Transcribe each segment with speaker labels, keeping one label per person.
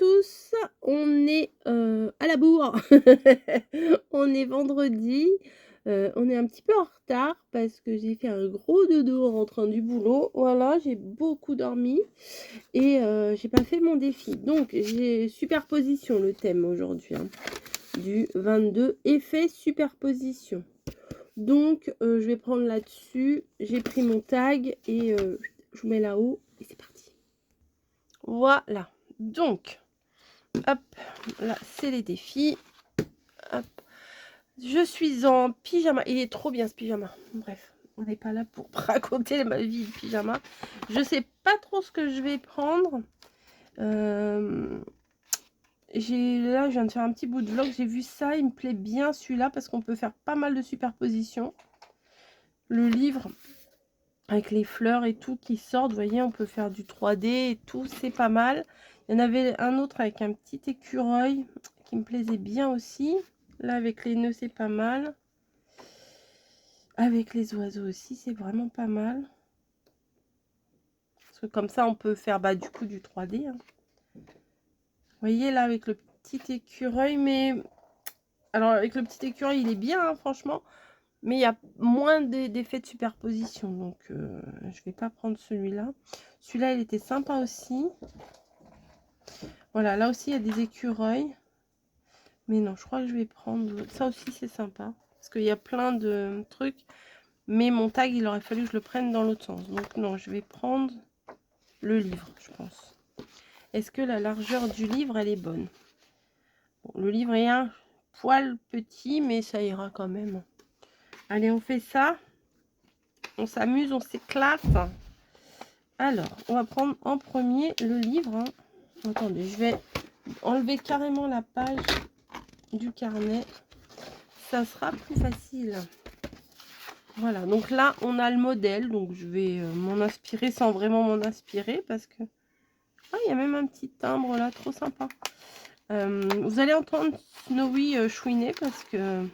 Speaker 1: tous, on est, à la bourre. On est vendredi, on est un petit peu en retard parce que j'ai fait un gros dodo en rentrant du boulot. Voilà, j'ai beaucoup dormi et j'ai pas fait mon défi. Donc j'ai superposition le thème aujourd'hui, hein, du 22, effet superposition. Donc je vais prendre là-dessus, j'ai pris mon tag et je vous mets là-haut et c'est parti. Voilà, donc hop, là c'est les défis. Hop. Je suis en pyjama. Il est trop bien ce pyjama. Bref, on n'est pas là pour raconter ma vie de pyjama. Je sais pas trop ce que je vais prendre. Là, je viens de faire un petit bout de vlog. J'ai vu ça. Il me plaît bien celui-là parce qu'on peut faire pas mal de superpositions. Le livre avec les fleurs et tout qui sortent. Vous voyez, on peut faire du 3D et tout. C'est pas mal. Il y en avait un autre avec un petit écureuil qui me plaisait bien aussi. Là, avec les nœuds, c'est pas mal. Avec les oiseaux aussi, c'est vraiment pas mal. Parce que comme ça, on peut faire du coup du 3D. Hein. Vous voyez, là, avec le petit écureuil. Mais alors, avec le petit écureuil, il est bien, hein, franchement. Mais il y a moins d'effets de superposition. Donc, je vais pas prendre celui-là. Celui-là, il était sympa aussi. Voilà, là aussi, il y a des écureuils. Mais non, je crois que je vais prendre... Ça aussi, c'est sympa. Parce qu'il y a plein de trucs. Mais mon tag, il aurait fallu que je le prenne dans l'autre sens. Donc non, je vais prendre le livre, je pense. Est-ce que la largeur du livre, elle est bonne? Bon, le livre est un poil petit, mais ça ira quand même. Allez, on fait ça. On s'amuse, on s'éclate. Alors, on va prendre en premier le livre. Hein. Attendez, je vais enlever carrément la page du carnet. Ça sera plus facile. Voilà, donc là, on a le modèle. Donc, je vais m'en inspirer sans vraiment m'en inspirer parce que... Ah, il y a même un petit timbre là, trop sympa. Vous allez entendre Snowy chouiner parce que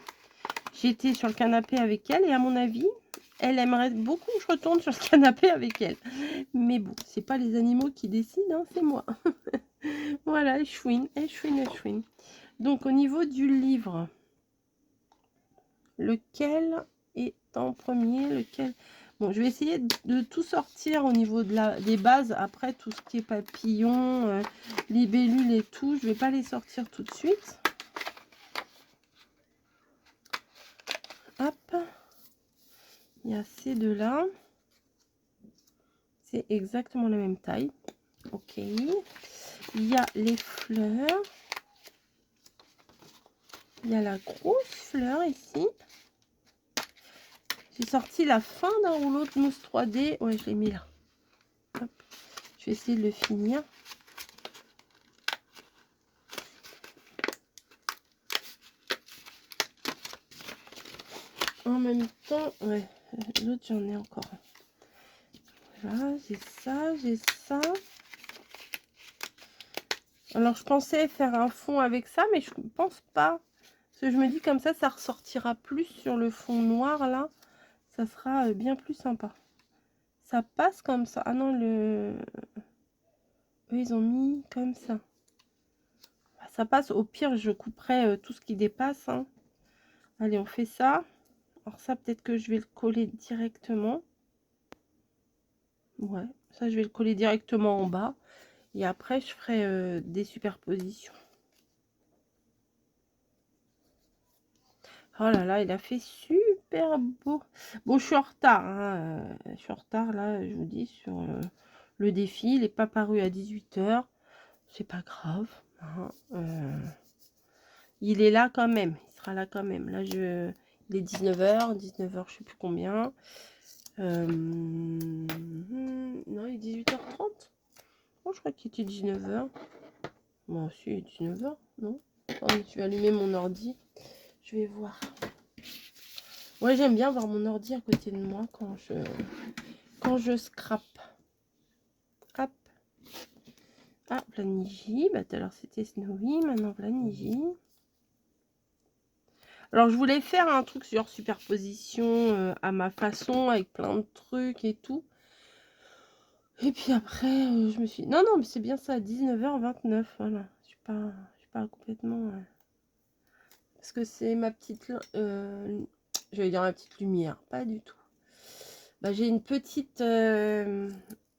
Speaker 1: j'étais sur le canapé avec elle et à mon avis, elle aimerait beaucoup que je retourne sur le canapé avec elle. Mais bon, c'est pas les animaux qui décident, hein, c'est moi. Voilà, elle chouine, elle chouine, elle chouine. Donc au niveau du livre, lequel est en premier, lequel... Bon, je vais essayer de tout sortir au niveau de des bases. Après, tout ce qui est papillon, libellule et tout, je vais pas les sortir tout de suite. Hop. Il y a ces deux-là. C'est exactement la même taille. Ok. Il y a les fleurs. Il y a la grosse fleur ici. J'ai sorti la fin d'un rouleau de mousse 3D. Ouais, je l'ai mis là. Hop. Je vais essayer de le finir. En même temps, ouais, l'autre j'en ai encore. Voilà, j'ai ça, j'ai ça. Alors je pensais faire un fond avec ça, mais je pense pas. Parce que je me dis comme ça ressortira plus sur le fond noir là. Ça sera bien plus sympa. Ça passe comme ça. Ah non, eux, ils ont mis comme ça. Ça passe. Au pire, je couperai tout ce qui dépasse. Hein. Allez, on fait ça. Alors ça, peut-être que je vais le coller directement. Ouais, ça, je vais le coller directement en bas. Et après, je ferai des superpositions. Oh là là, il a fait super beau. Bon, je suis en retard. Hein. Je suis en retard, là, je vous dis, sur le défi. Il n'est pas paru à 18 h. C'est pas grave. Hein. Il est là quand même. Il sera là quand même. Là, il est 19 h. 19 h, je sais plus combien. Non, il est 18 h 30. Oh, je crois qu'il était 19 h. Moi aussi, il est 19 h, non? Attendez, je vais allumer mon ordi. Je vais voir. Ouais, j'aime bien voir mon ordi à côté de moi quand je scrape. Hop. Ah, Planigi. Bah, tout à l'heure, c'était Snowy. Maintenant, Planigi. Alors, je voulais faire un truc sur superposition à ma façon, avec plein de trucs et tout. Et puis après, je me suis dit, non, non, mais c'est bien ça, 19h29, voilà. Je suis pas complètement... Parce que c'est ma petite... j'allais dire ma petite lumière, pas du tout. Bah, j'ai une petite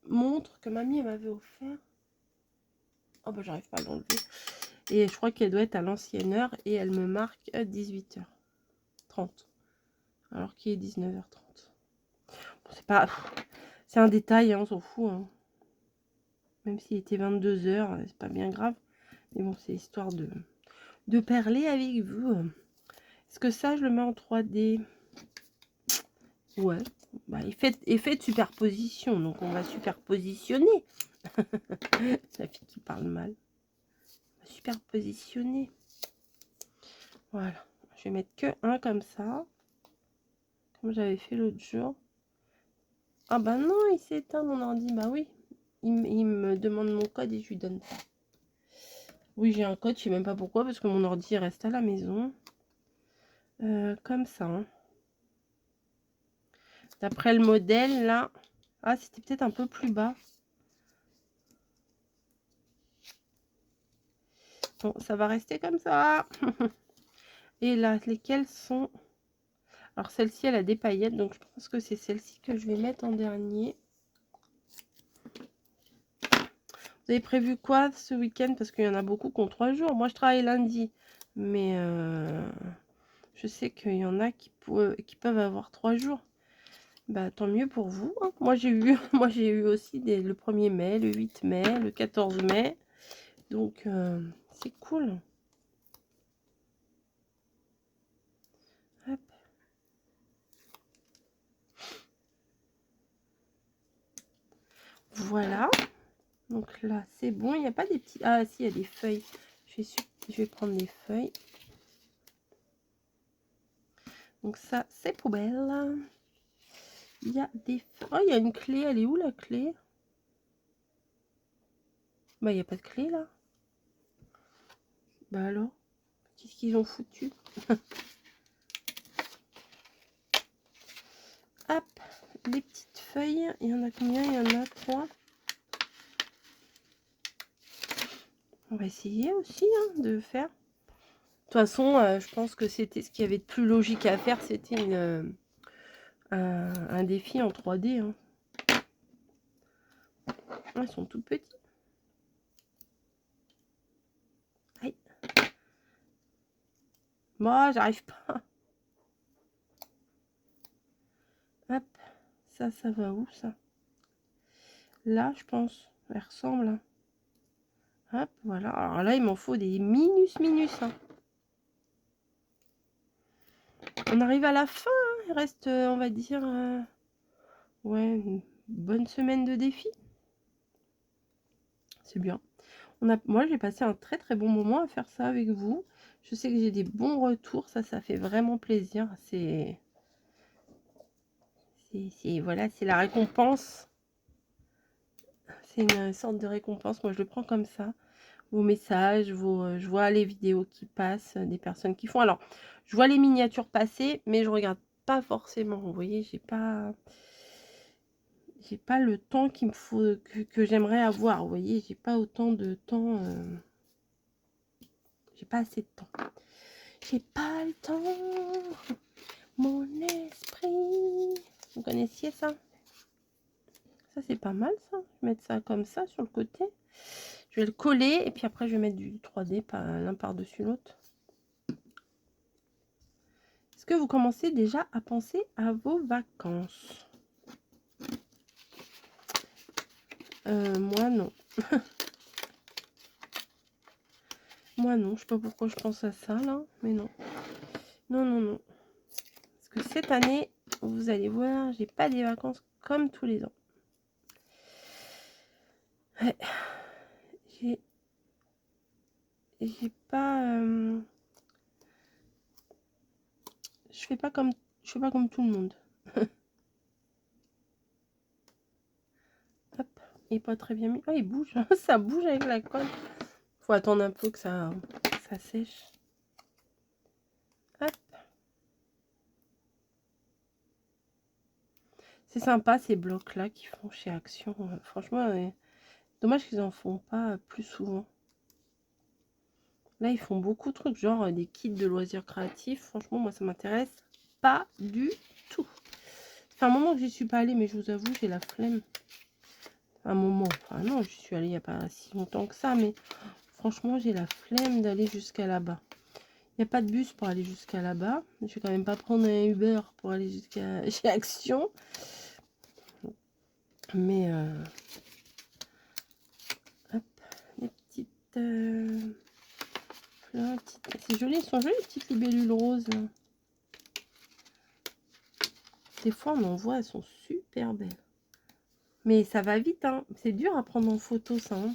Speaker 1: montre que mamie m'avait offert. Oh bah j'arrive pas à l'enlever. Et je crois qu'elle doit être à l'ancienne heure et elle me marque à 18h30. Alors qu'il est 19h30. Bon, c'est pas... C'est un détail, hein, on s'en fout. Hein. Même s'il était 22h, c'est pas bien grave. Mais bon, c'est histoire de parler avec vous. Est-ce que ça, je le mets en 3D? Ouais. Bah, effet de superposition. Donc, on va superpositionner. La fille qui parle mal. On va superpositionner. Voilà. Je vais mettre que un comme ça. Comme j'avais fait l'autre jour. Ah bah non, il s'est éteint mon ordi. Bah oui. Il me demande mon code et je lui donne ça. Oui, j'ai un code, je sais même pas pourquoi, parce que mon ordi reste à la maison. Comme ça. Hein. D'après le modèle, là... Ah, c'était peut-être un peu plus bas. Bon, ça va rester comme ça. Et là, lesquelles sont... Alors, celle-ci, elle a des paillettes, donc je pense que c'est celle-ci que je vais mettre en dernier. Vous avez prévu quoi ce week-end? Parce qu'il y en a beaucoup qui ont 3 jours. Moi, je travaille lundi. Mais je sais qu'il y en a qui peuvent avoir 3 jours. Bah, tant mieux pour vous. Hein. Moi, j'ai eu aussi le 1er mai, le 8 mai, le 14 mai. Donc, c'est cool. Hop. Voilà. Donc là, c'est bon. Il n'y a pas des petits... Ah, si, il y a des feuilles. Je vais prendre des feuilles. Donc ça, c'est poubelle. Il y a des... Oh, il y a une clé. Elle est où, la clé? Bah, il n'y a pas de clé, là. Bah alors, qu'est-ce qu'ils ont foutu? Hop, les petites feuilles. Il y en a combien? Il y en a 3. On va essayer aussi hein, de faire. De toute façon, je pense que c'était ce qu'il y avait de plus logique à faire. C'était un défi en 3D. Hein. Ah, ils sont tout petits. Aïe. Moi, j'arrive pas. Hop, ça va où ça? Là, je pense. Elle ressemble. Hein. Hop, voilà. Alors là, il m'en faut des minus. Hein. On arrive à la fin. Hein. Il reste, on va dire, ouais, une bonne semaine de défi. C'est bien. Moi, j'ai passé un très très bon moment à faire ça avec vous. Je sais que j'ai des bons retours. Ça fait vraiment plaisir. Voilà, c'est la récompense. C'est une sorte de récompense. Moi, je le prends comme ça. Vos messages, je vois les vidéos qui passent, des personnes qui font. Alors, je vois les miniatures passer, mais je regarde pas forcément. Vous voyez, j'ai pas le temps qu'il me faut que j'aimerais avoir. Vous voyez, j'ai pas autant de temps. J'ai pas assez de temps. J'ai pas le temps. Mon esprit. Vous connaissiez ça? Ça, c'est pas mal, ça. Je vais mettre ça comme ça sur le côté. Je vais le coller et puis après, je vais mettre du 3D l'un par-dessus l'autre. Est-ce que vous commencez déjà à penser à vos vacances? Moi, non. Moi, non. Je sais pas pourquoi je pense à ça, là. Mais non. Non. Parce que cette année, vous allez voir, j'ai pas des vacances comme tous les ans. Ouais. J'ai pas... Je fais pas comme tout le monde. Hop, il est pas très bien mis. Oh, il bouge. Ça bouge avec la colle. Faut attendre un peu que ça sèche. Hop. C'est sympa ces blocs-là qu'ils font chez Action. Franchement, dommage qu'ils en font pas plus souvent. Là, ils font beaucoup de trucs, genre des kits de loisirs créatifs. Franchement, moi, ça m'intéresse pas du tout. Ça fait un moment que j'y suis pas allée, mais je vous avoue, j'ai la flemme. Un moment, enfin non, j'y suis allée il n'y a pas si longtemps que ça, mais franchement, j'ai la flemme d'aller jusqu'à là-bas. Il n'y a pas de bus pour aller jusqu'à là-bas. Je vais quand même pas prendre un Uber pour aller jusqu'à chez Action. Mais hop, les petites fleurs, c'est joli, elles sont jolies les petites libellules roses. Là. Des fois on en voit, elles sont super belles. Mais ça va vite, hein. C'est dur à prendre en photo ça. Hein.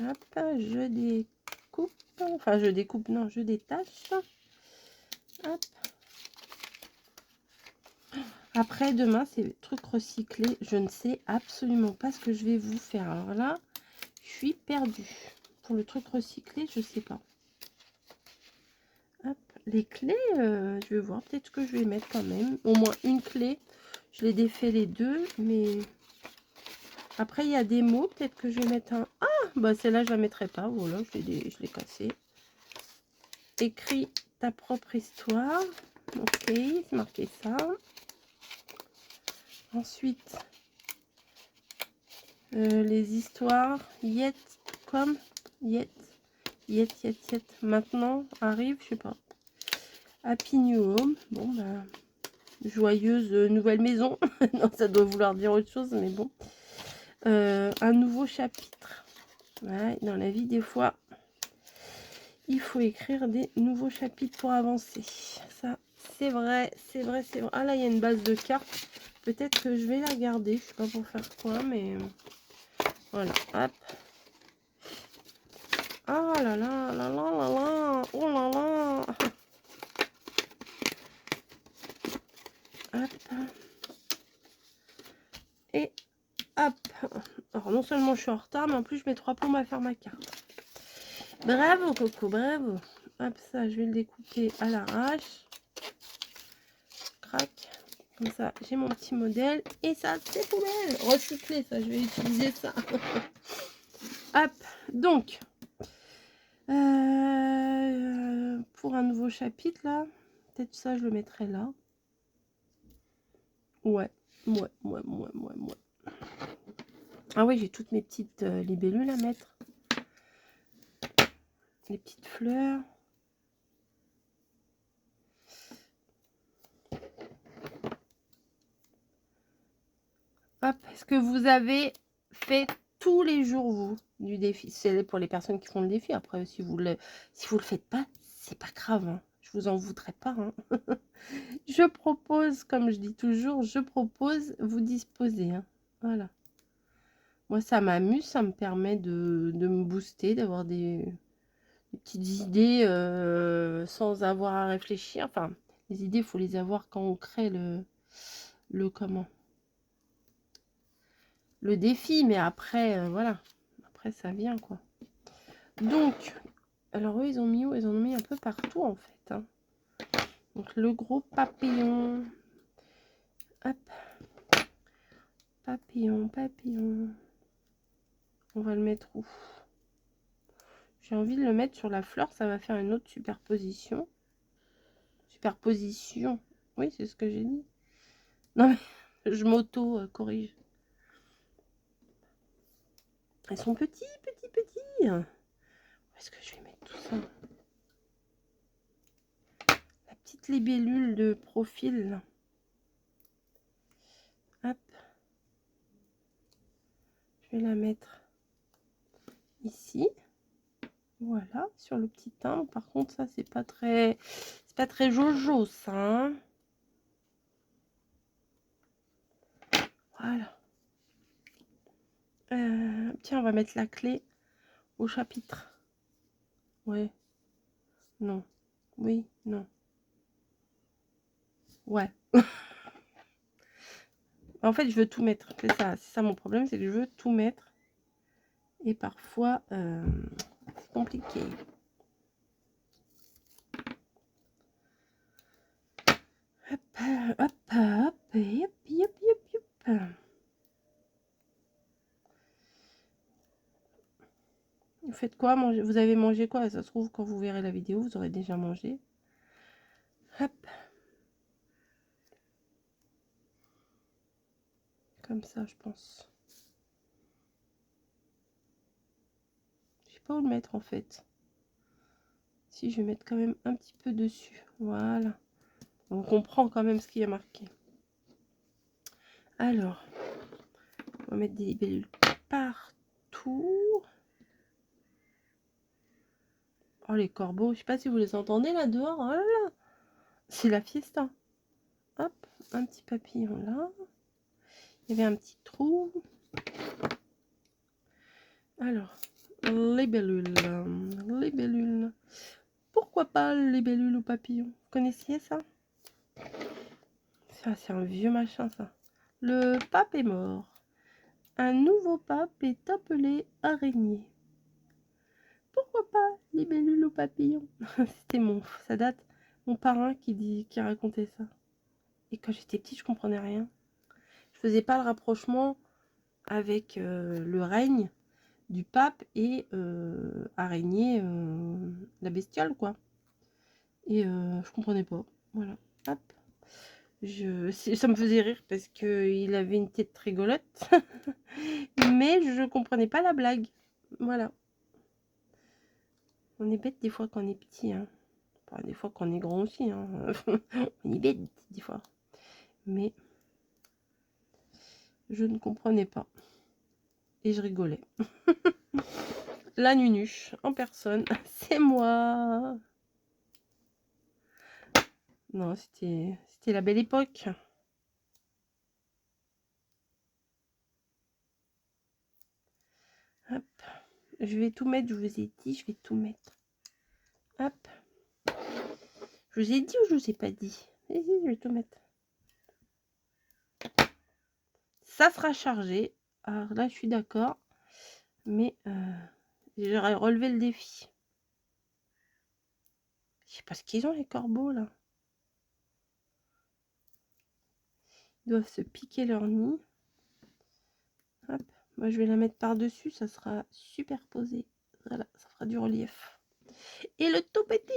Speaker 1: Hop, je découpe. Enfin je découpe, non, je détache. Hop. Après, demain, c'est trucs recyclés. Je ne sais absolument pas ce que je vais vous faire. Alors là, je suis perdue. Pour le truc recyclé, je sais pas. Hop, les clés, je vais voir. Peut-être que je vais mettre quand même. Au moins une clé. Je les défais les deux. Mais après, il y a des mots. Peut-être que je vais mettre un... Ah, bah celle-là, je la mettrai pas. Voilà, je l'ai cassée. Écris ta propre histoire. Ok, c'est marqué ça. Ensuite, les histoires. Yet, comme, yet, yet, maintenant, arrive, je sais pas. Happy New Home. Bon, bah, joyeuse nouvelle maison. Non, ça doit vouloir dire autre chose, mais bon. Un nouveau chapitre. Ouais, dans la vie, des fois, il faut écrire des nouveaux chapitres pour avancer. Ça, c'est vrai, c'est vrai, c'est vrai. Ah là, il y a une base de cartes. Peut-être que je vais la garder. Je sais pas pour faire quoi, mais voilà. Hop. Ah là là là là là là. Oh là là. Hop. Et hop. Alors non seulement je suis en retard, mais en plus je mets 3 plombs à faire ma carte. Bravo Coco, bravo. Hop, ça je vais le découper à l'arrache. Crac. Comme ça, j'ai mon petit modèle. Et ça, c'est poubelle. Recycler, ça, je vais utiliser ça. Hop, donc. Pour un nouveau chapitre, là. Peut-être ça, je le mettrai là. Ouais. Ah ouais, j'ai toutes mes petites libellules à mettre. Les petites fleurs. Hop, est-ce que vous avez fait tous les jours, vous, du défi? C'est pour les personnes qui font le défi. Après, si vous le faites pas, c'est pas grave. Hein. Je vous en voudrais pas. Hein. Je propose, comme je dis toujours, je propose, vous disposez. Hein. Voilà. Moi, ça m'amuse, ça me permet de me booster, d'avoir des petites idées sans avoir à réfléchir. Enfin, les idées, il faut les avoir quand on crée le comment? Le défi, mais après, voilà. Après, ça vient, quoi. Donc, alors eux, ils ont mis où? Ils en ont mis un peu partout, en fait. Hein. Donc, le gros papillon. Hop. Papillon, papillon. On va le mettre où? J'ai envie de le mettre sur la fleur, ça va faire une autre superposition. Superposition. Oui, c'est ce que j'ai dit. Non, mais je m'auto-corrige. Elles sont petits. Où est-ce que je vais mettre tout ça? La petite libellule de profil. Là. Hop. Je vais la mettre ici. Voilà, sur le petit timbre. Par contre, ça, c'est pas très jojo, ça. Hein. Voilà. Tiens, on va mettre la clé au chapitre. Ouais. Non. Oui, non. Ouais. En fait, je veux tout mettre. C'est ça mon problème, c'est que je veux tout mettre. Et parfois, c'est compliqué. Hop, hop, hop, yop, yop, yop, yop. Vous faites quoi? Vous avez mangé quoi? Ça se trouve, quand vous verrez la vidéo, vous aurez déjà mangé. Hop. Comme ça, je pense. Je sais pas où le mettre, en fait. Si, je vais mettre quand même un petit peu dessus. Voilà. On comprend quand même ce qu'il y a marqué. Alors, on va mettre des libellules partout. Oh, les corbeaux. Je sais pas si vous les entendez là dehors. Oh là là. C'est la fiesta. Hop, un petit papillon là. Il y avait un petit trou. Alors, libellule. Libellule. Pourquoi pas libellule ou papillon? Vous connaissiez ça? Ça, c'est un vieux machin, ça. Le pape est mort. Un nouveau pape est appelé araignée. Pourquoi pas libellule ou papillon? C'était ça date, mon parrain qui racontait ça. Et quand j'étais petite, je comprenais rien. Je faisais pas le rapprochement avec le règne du pape et araignée, la bestiole, quoi. Et je comprenais pas. Voilà. Hop. Ça me faisait rire parce qu'il avait une tête rigolote. Mais je comprenais pas la blague. Voilà. On est bête des fois quand on est petit. Hein. Enfin, des fois quand on est grand aussi. Hein. On est bête des fois. Mais je ne comprenais pas. Et je rigolais. La nunuche en personne. C'est moi. Non, c'était la belle époque. Hop. Je vais tout mettre, je vous ai dit, je vais tout mettre. Hop. Je vous ai dit ou je vous ai pas dit? Vas-y, je vais tout mettre. Ça sera chargé. Alors là, je suis d'accord. Mais j'aurais relevé le défi. Je sais pas ce qu'ils ont, les corbeaux, là. Ils doivent se piquer leur nid. Hop. Moi, je vais la mettre par-dessus. Ça sera superposé. Voilà, ça fera du relief. Et le tout petit.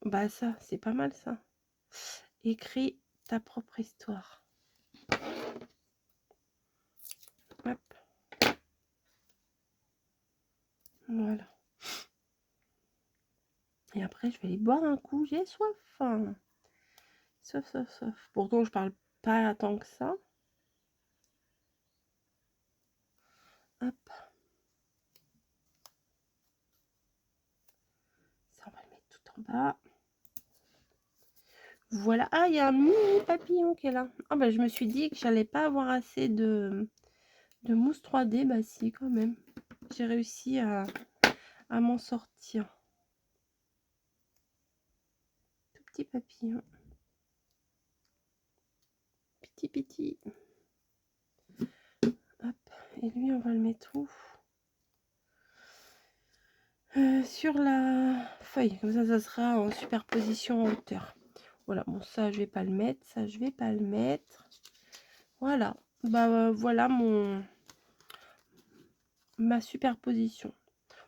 Speaker 1: Bah ça, c'est pas mal, ça. Écris ta propre histoire. Hop. Voilà. Et après, je vais aller boire un coup. J'ai soif. Soif, soif, soif. Pourtant, je parle pas tant que ça. Hop. Ça, on va le mettre tout en bas. Voilà. Ah, il y a un mini papillon qui est là. Ah, bah, je me suis dit que j'allais pas avoir assez de mousse 3D. Bah, si, quand même. J'ai réussi à m'en sortir. Tout petit papillon. Petit, petit. Hop. Et lui, on va le mettre où? Sur la feuille. Comme ça sera en superposition en hauteur. Voilà. Bon, ça, je vais pas le mettre. Ça, je vais pas le mettre. Voilà. Bah, voilà ma superposition.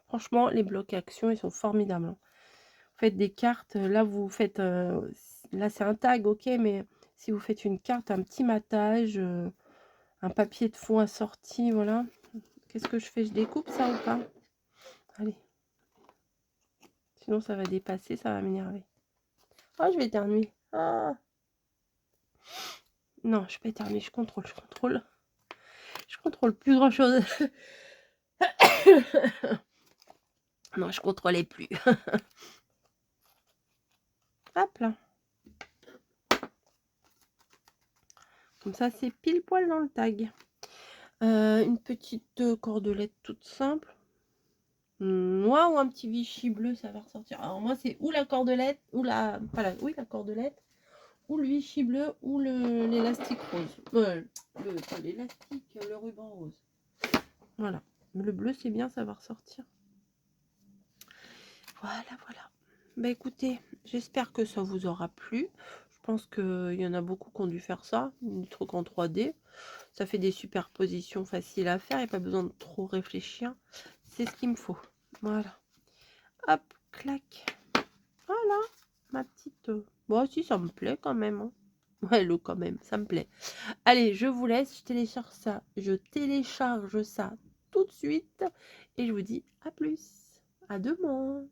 Speaker 1: Franchement, les blocs actions, ils sont formidables. Hein. Vous faites des cartes. Là, vous faites... là, c'est un tag, ok. Mais si vous faites une carte, un petit matage, un papier de fond assorti, voilà. Qu'est-ce que je fais? Je découpe ça ou pas? Allez. Sinon, ça va dépasser, ça va m'énerver. Oh, je vais éternuer. Ah. Non, je vais pas éternuer, je contrôle. Je contrôle plus grand-chose. Non, je contrôlais plus. Hop là. Comme ça, c'est pile poil dans le tag. Une petite cordelette toute simple. Noir ou un petit Vichy bleu, ça va ressortir. Alors moi, c'est ou la cordelette, ou la... Voilà, oui, la cordelette, ou le Vichy bleu, ou l'élastique rose. Pas l'élastique, le ruban rose. Voilà. Le bleu, c'est bien, ça va ressortir. Voilà. Bah écoutez, j'espère que ça vous aura plu. Je pense qu'il y en a beaucoup qui ont dû faire ça, des trucs en 3D. Ça fait des superpositions faciles à faire et pas besoin de trop réfléchir. C'est ce qu'il me faut. Voilà. Hop, clac. Voilà, ma petite... Bon, si, ça me plaît quand même. Hein. Ouais, quand même, ça me plaît. Allez, je vous laisse, je télécharge ça tout de suite et je vous dis à plus. À demain.